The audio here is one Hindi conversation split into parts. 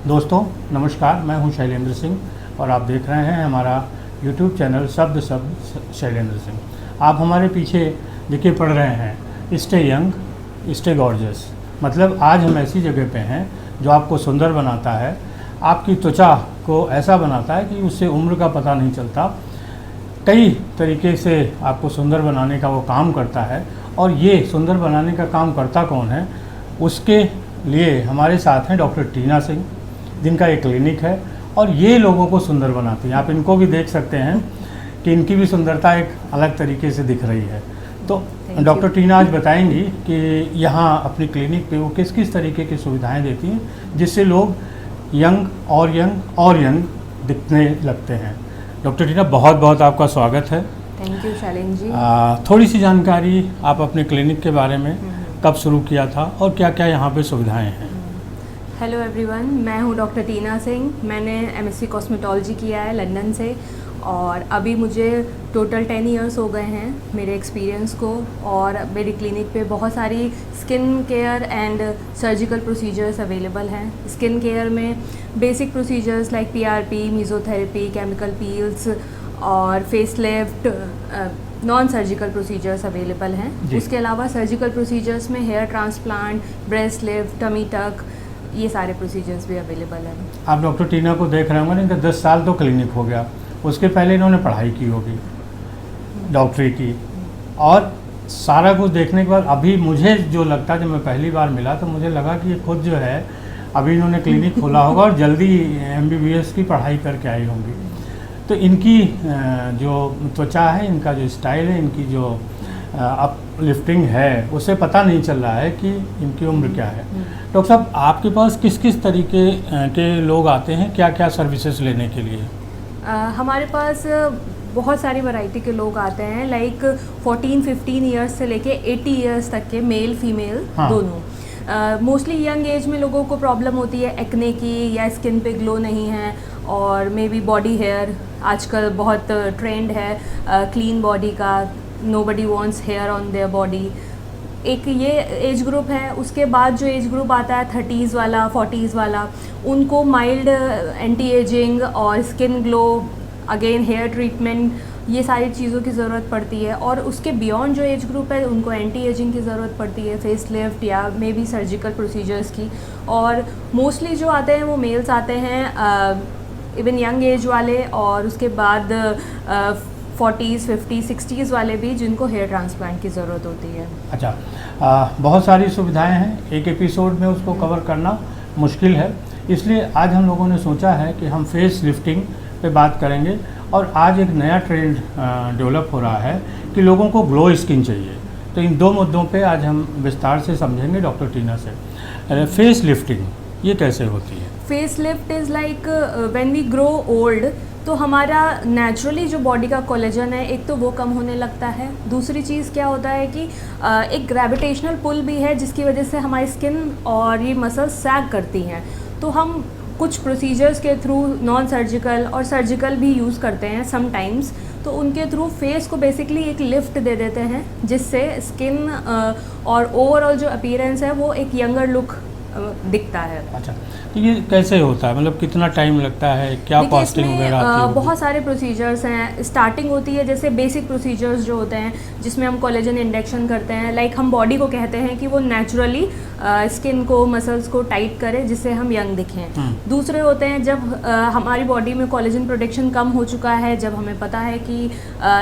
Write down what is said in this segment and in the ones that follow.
दोस्तों नमस्कार, मैं हूं शैलेंद्र सिंह और आप देख रहे हैं हमारा YouTube चैनल शब्द शैलेंद्र सिंह। आप हमारे पीछे देखिए पढ़ रहे हैं स्टे यंग स्टे गॉर्जियस। मतलब आज हम ऐसी जगह पे हैं जो आपको सुंदर बनाता है, आपकी त्वचा को ऐसा बनाता है कि उससे उम्र का पता नहीं चलता। कई तरीके से आपको सुंदर बनाने का वो काम करता है। और ये सुंदर बनाने का काम करता कौन है, उसके लिए हमारे साथ हैं डॉक्टर टीना सिंह, जिनका एक क्लिनिक है और ये लोगों को सुंदर बनाती हैं। आप इनको भी देख सकते हैं कि इनकी भी सुंदरता एक अलग तरीके से दिख रही है। तो डॉक्टर टीना आज बताएंगी कि यहाँ अपनी क्लिनिक पे वो किस किस तरीके की सुविधाएं देती हैं जिससे लोग यंग दिखने लगते हैं। डॉक्टर टीना, बहुत बहुत आपका स्वागत है। Thank you Shailendra ji. थोड़ी सी जानकारी आप अपने क्लिनिक के बारे में, कब शुरू किया था और क्या क्या यहाँ पे सुविधाएं हैं। हेलो एवरीवन, मैं हूँ डॉक्टर टीना सिंह। मैंने एमएससी कॉस्मेटोलॉजी किया है लंदन से और अभी मुझे टोटल 10 इयर्स हो गए हैं मेरे एक्सपीरियंस को। और मेरी क्लिनिक पे बहुत सारी skin care and surgical procedures available हैं। स्किन केयर में basic procedures like PRP, mesotherapy, chemical peels और face lift, non surgical procedures available हैं। उसके अलावा सर्जिकल प्रोसीजर्स में hair transplant, breast lift, tummy tuck, ये सारे प्रोसीजर्स भी अवेलेबल हैं। आप डॉक्टर टीना को देख रहे होंगे, इनका 10 साल तो क्लिनिक हो गया, उसके पहले इन्होंने पढ़ाई की होगी डॉक्टरी की। और सारा कुछ देखने के बाद अभी मुझे जो लगता है, जब मैं पहली बार मिला तो मुझे लगा कि ये खुद जो है अभी इन्होंने क्लिनिक खोला होगा और जल्दी MBBS की पढ़ाई करके आई होंगी। तो इनकी जो त्वचा है, इनका जो स्टाइल है, इनकी जो अपलिफ्टिंग है, उससे पता नहीं चल रहा है कि इनकी उम्र क्या है। डॉक्टर साहब, आपके पास किस किस तरीके के लोग आते हैं, क्या क्या सर्विसेज लेने के लिए? हमारे पास बहुत सारी वैरायटी के लोग आते हैं, लाइक 14-15 ईयर्स से लेके 80 ईयर्स तक के, मेल फीमेल दोनों। मोस्टली यंग एज में लोगों को प्रॉब्लम होती है एक्ने की, या स्किन पे ग्लो नहीं है, और मे बी बॉडी हेयर आजकल बहुत ट्रेंड है क्लीन बॉडी का। Nobody wants hair on their body. एक ये एज ग्रुप है। उसके बाद जो एज ग्रुप आता है 30s वाला, 40s वाला, उनको माइल्ड एंटी एजिंग और skin glow, again here treatment, ये सारी चीज़ों की ज़रूरत पड़ती है। और उसके बियॉन्ड जो एज ग्रुप है उनको एंटी एजिंग की ज़रूरत पड़ती है, फेस लिफ्ट या मे बी सर्जिकल प्रोसीजर्स की। और मोस्टली जो आते हैं वो मेल्स आते हैं, इवन यंग एज वाले, और उसके बाद 40s, 50s, 60s वाले भी, जिनको हेयर ट्रांसप्लांट की ज़रूरत होती है। अच्छा, बहुत सारी सुविधाएं हैं, एक एपिसोड में उसको कवर करना मुश्किल है, इसलिए आज हम लोगों ने सोचा है कि हम फेस लिफ्टिंग पे बात करेंगे। और आज एक नया ट्रेंड डेवलप हो रहा है कि लोगों को ग्लो स्किन चाहिए। तो इन दो मुद्दों पे आज हम विस्तार से समझेंगे डॉक्टर टीना से। फेस लिफ्टिंग ये कैसे होती है? Face lift is like when we grow old, तो हमारा नेचुरली जो बॉडी का कोलेजन है, एक तो वो कम होने लगता है। दूसरी चीज़ क्या होता है कि एक ग्रेविटेशनल पुल भी है, जिसकी वजह से हमारी स्किन और ये मसल्स सैग करती हैं। तो हम कुछ प्रोसीजर्स के थ्रू, नॉन सर्जिकल और सर्जिकल भी यूज़ करते हैं समटाइम्स, तो उनके थ्रू फेस को बेसिकली एक लिफ्ट दे देते हैं, जिससे स्किन और ओवरऑल जो अपीयरेंस है वो एक यंगर लुक दिखता है। अच्छा, तो ये कैसे होता है, मतलब कितना टाइम लगता है, क्या कॉस्टिंग वगैरह आती है? बहुत सारे प्रोसीजर्स हैं। स्टार्टिंग होती है जैसे बेसिक प्रोसीजर्स जो होते हैं, जिसमें हम कोलेजन इंजेक्शन करते हैं। लाइक हम बॉडी को कहते हैं कि वो नेचुरली स्किन को, मसल्स को टाइट करे, जिससे हम यंग दिखें। दूसरे होते हैं जब हमारी बॉडी में कोलेजन प्रोडक्शन कम हो चुका है, जब हमें पता है कि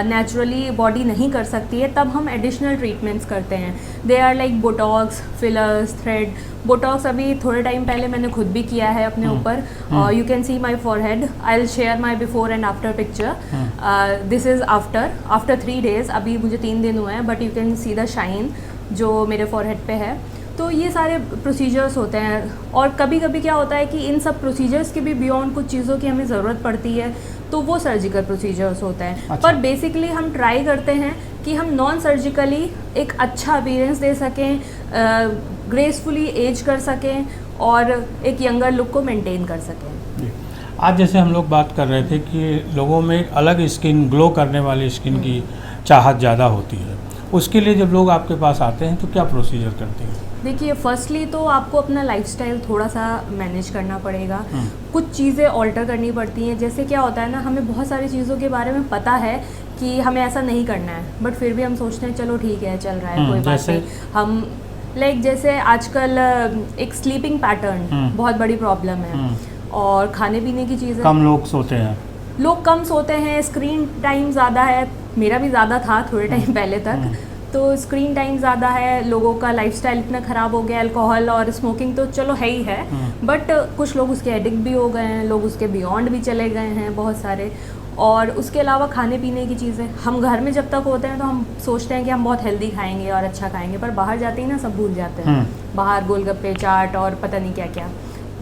नेचुरली बॉडी नहीं कर सकती है, तब हम एडिशनल ट्रीटमेंट्स करते हैं। They are like botox, fillers, thread. Botox अभी थोड़े टाइम पहले मैंने खुद भी किया है अपने ऊपर। You can see my forehead. I will share my before and after picture. This is after 3 days। अभी मुझे 3 दिन हुए हैं, but you can see the shine जो मेरे फॉरहेड पे है। तो ये सारे प्रोसीजर्स होते हैं। और कभी कभी क्या होता है कि इन सब प्रोसीजर्स के भी बियॉन्ड कुछ चीज़ों की हमें ज़रूरत पड़ती है, तो वो सर्जिकल प्रोसीजर्स होते हैं। अच्छा। पर बेसिकली हम ट्राई करते हैं कि हम नॉन सर्जिकली एक अच्छा अपीयरेंस दे सकें, ग्रेसफुली एज कर सकें और एक यंगर लुक को मेंटेन कर सकें। आज जैसे हम लोग बात कर रहे थे कि लोगों में एक अलग स्किन, ग्लो करने वाली स्किन की चाहत ज़्यादा होती है, उसके लिए जब लोग आपके पास आते हैं तो क्या प्रोसीजर करते हैं? देखिए, फर्स्टली तो आपको अपना लाइफस्टाइल थोड़ा सा मैनेज करना पड़ेगा। कुछ चीज़ें ऑल्टर करनी पड़ती हैं। जैसे क्या होता है ना, हमें बहुत सारी चीज़ों के बारे में पता है कि हमें ऐसा नहीं करना है, बट फिर भी हम सोचते हैं चलो ठीक है, चल रहा है, कोई बात नहीं। हम जैसे आजकल एक स्लीपिंग पैटर्न बहुत बड़ी प्रॉब्लम है, और खाने पीने की चीज़ें, कम लोग सोते हैं, लोग कम सोते हैं, स्क्रीन टाइम ज़्यादा है। मेरा भी ज़्यादा था थोड़े टाइम पहले तक। तो स्क्रीन टाइम ज़्यादा है, लोगों का लाइफस्टाइल इतना ख़राब हो गया, अल्कोहल और स्मोकिंग तो चलो है ही है, बट कुछ लोग उसके एडिक्ट भी हो गए हैं, लोग उसके बियॉन्ड भी चले गए हैं बहुत सारे। और उसके अलावा खाने पीने की चीज़ें, हम घर में जब तक होते हैं तो हम सोचते हैं कि हम बहुत हेल्दी खाएंगे और अच्छा खाएंगे, पर बाहर जाते ही ना सब भूल जाते हैं। बाहर गोलगप्पे, चाट और पता नहीं क्या क्या,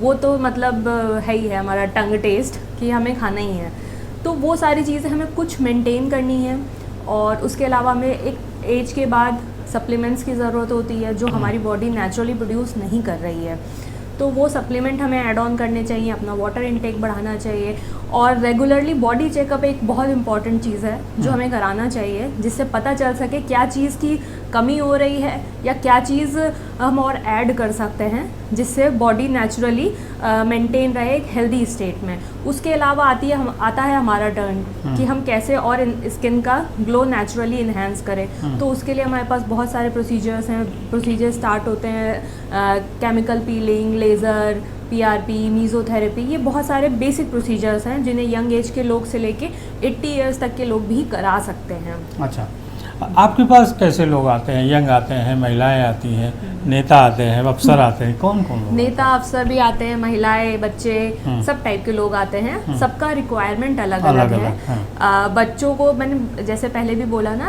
वो तो मतलब है ही है हमारा टंग टेस्ट कि हमें खाना ही है। तो वो सारी चीज़ें हमें कुछ मेंटेन करनी है। और उसके अलावा हमें एक एज के बाद सप्लीमेंट्स की ज़रूरत होती है जो हमारी बॉडी नेचुरली प्रोड्यूस नहीं कर रही है, तो वो सप्लीमेंट हमें ऐड ऑन करने चाहिए, अपना वाटर इनटेक बढ़ाना चाहिए। और रेगुलरली बॉडी चेकअप एक बहुत इंपॉर्टेंट चीज़ है जो हमें कराना चाहिए, जिससे पता चल सके क्या चीज़ की कमी हो रही है या क्या चीज़ हम और ऐड कर सकते हैं जिससे बॉडी नेचुरली मेंटेन रहे एक हेल्दी स्टेट में। उसके अलावा आता है हमारा टर्न कि हम कैसे और स्किन का ग्लो नेचुरली इन्हेंस करें। तो उसके लिए हमारे पास बहुत सारे प्रोसीजर स्टार्ट होते हैं, केमिकल पीलिंग, लेज़र, PRP, मीज़ोथेरेपी, ये बहुत सारे बेसिक प्रोसीजर्स हैं जिन्हें यंग एज के लोग से लेके 80 ईयर्स तक के लोग भी करा सकते हैं। अच्छा, आपके पास कैसे लोग आते हैं? यंग आते हैं, महिलाएं आती हैं, नेता आते हैं, अफसर आते हैं, कौन कौन लोग? नेता अफसर भी आते हैं, महिलाएं, बच्चे, सब टाइप के लोग आते हैं। सबका रिक्वायरमेंट अलग अलग है। बच्चों को मैंने जैसे पहले भी बोला ना,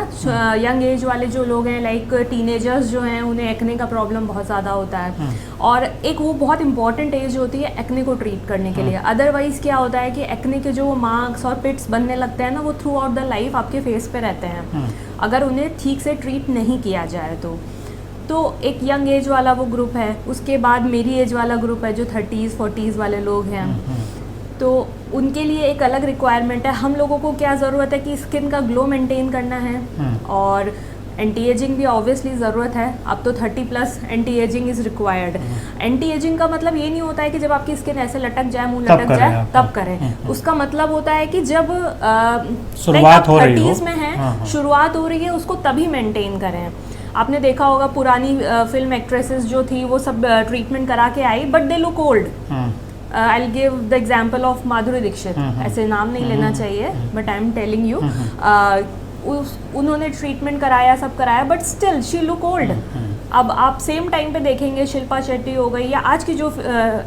यंग एज वाले जो लोग हैं, लाइक टीनेजर्स जो हैं, उन्हें एक्ने का प्रॉब्लम बहुत ज़्यादा होता है, और एक वो बहुत इंपॉर्टेंट एज होती है एक्ने को ट्रीट करने के लिए। अदरवाइज क्या होता है कि एक्ने के जो मार्क्स और पिट्स बनने लगते हैं ना, वो थ्रू आउट द लाइफ आपके फेस पे रहते हैं अगर उन्हें ठीक से ट्रीट नहीं किया जाए तो एक यंग एज वाला वो ग्रुप है। उसके बाद मेरी एज वाला ग्रुप है जो 30s 40s वाले लोग हैं। तो उनके लिए एक अलग रिक्वायरमेंट है। हम लोगों को क्या ज़रूरत है कि स्किन का ग्लो मेंटेन करना है, और एंटी एजिंग भी ऑब्वियसली ज़रूरत है। अब तो 30+ anti ageing is required. Anti ageing का मतलब ये नहीं होता है कि जब आपकी स्किन ऐसे लटक जाए, मुंह लटक जाए तब करें। उसका मतलब होता है कि जब शुरुआत हो रही हो, 30s में है, शुरुआत हो रही है, उसको तभी मेंटेन करें। आपने देखा होगा पुरानी फिल्म एक्ट्रेसेस जो थी वो सब ट्रीटमेंट करा के आई, but they look old. I will give the example of Madhuri Dixit, ऐसे नाम नहीं लेना चाहिए, but I am telling you, उन्होंने ट्रीटमेंट कराया, सब कराया, but still she look old. अब आप सेम टाइम पे देखेंगे शिल्पा शेट्टी हो गई या आज की जो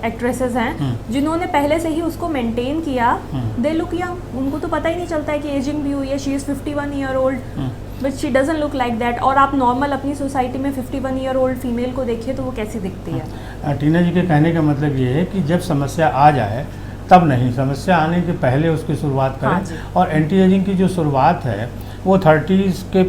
एक्ट्रेसेस हैं जिन्होंने पहले से ही उसको मेंटेन किया, दे लुक यंग। उनको तो पता ही नहीं चलता है कि एजिंग भी हुई है। She is 51 year old, but she doesn't look like that. और आप नॉर्मल अपनी सोसाइटी में 51 ईयर ओल्ड फीमेल को देखिए तो वो कैसी दिखती है। टीना जी के कहने का मतलब ये है कि जब समस्या आ जाए तब नहीं, समस्या आने के पहले उसकी शुरुआत करें। हाँ, और एंटी एजिंग की जो शुरुआत है वो 30s के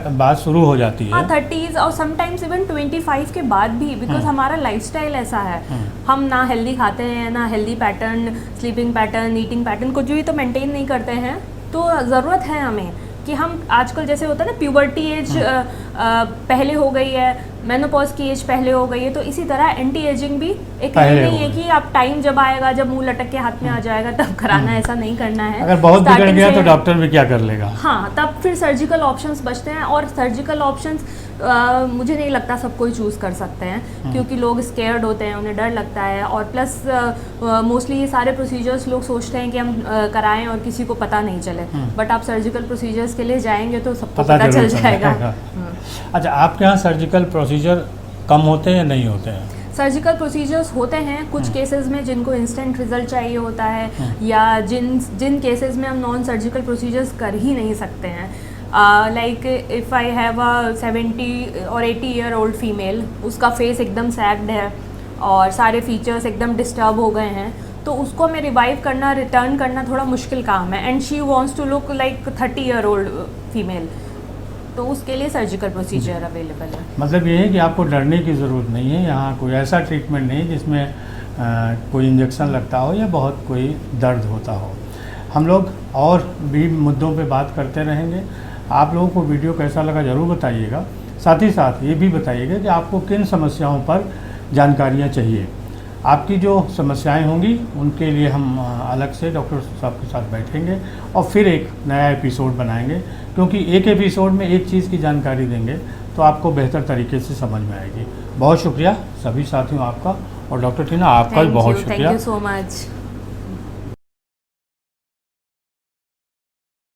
बाद शुरू हो जाती है। हाँ, 30s और समटाइम्स इवन 25 के बाद भी, बिकॉज हमारा लाइफस्टाइल ऐसा है। हम ना हेल्दी खाते हैं, ना healthy pattern, sleeping pattern, eating pattern कुछ भी तो मेंटेन नहीं करते हैं। तो ज़रूरत है हमें कि हम आजकल जैसे होता है ना, प्यूबर्टी एज पहले हो गई है, मेनोपॉज की एज पहले हो गई है, तो इसी तरह एंटी एजिंग भी एक नहीं है कि आप टाइम जब आएगा, जब मुंह लटक के हाथ में आ जाएगा तब कराना, ऐसा नहीं करना है। अगर बहुत बिगड़ गया तो डॉक्टर भी क्या कर लेगा। हाँ, तब फिर सर्जिकल ऑप्शंस बचते हैं, और सर्जिकल ऑप्शंस मुझे नहीं लगता सब कोई चूज़ कर सकते हैं, क्योंकि लोग स्केयर्ड होते हैं, उन्हें डर लगता है, और प्लस मोस्टली ये सारे प्रोसीजर्स लोग सोचते हैं कि हम कराएं और किसी को पता नहीं चले, बट आप सर्जिकल प्रोसीजर्स के लिए जाएंगे तो सबको पता चल जाएगा। अच्छा, आपके यहाँ सर्जिकल प्रोसीजर कम होते हैं या नहीं होते हैं? सर्जिकल प्रोसीजर्स होते हैं कुछ केसेस में जिनको इंस्टेंट रिजल्ट चाहिए होता है, या जिन केसेस में हम नॉन सर्जिकल प्रोसीजर्स कर ही नहीं सकते हैं। Like if I have a 70 और 80 ईयर ओल्ड फीमेल, उसका फेस एकदम सैग्ड है और सारे फीचर्स एकदम डिस्टर्ब हो गए हैं, तो उसको हमें रिवाइव करना, रिटर्न करना थोड़ा मुश्किल काम है। And she wants to look like 30 year old female, तो उसके लिए सर्जिकल प्रोसीजर अवेलेबल है। मतलब ये है कि आपको डरने की ज़रूरत नहीं है। यहाँ कोई ऐसा ट्रीटमेंट नहीं जिसमें कोई इंजेक्शन लगता हो या बहुत कोई दर्द होता हो। हम लोग और भी मुद्दों पे बात करते रहेंगे। आप लोगों को वीडियो कैसा लगा ज़रूर बताइएगा। साथ ही साथ ये भी बताइएगा कि आपको किन समस्याओं पर जानकारियाँ चाहिए। आपकी जो समस्याएं होंगी उनके लिए हम अलग से डॉक्टर साहब के साथ बैठेंगे और फिर एक नया एपिसोड बनाएंगे, क्योंकि एक एपिसोड में एक चीज़ की जानकारी देंगे तो आपको बेहतर तरीके से समझ में आएगी। बहुत शुक्रिया सभी साथियों आपका, और डॉक्टर टीना आपका भी बहुत शुक्रिया। Thank you so much.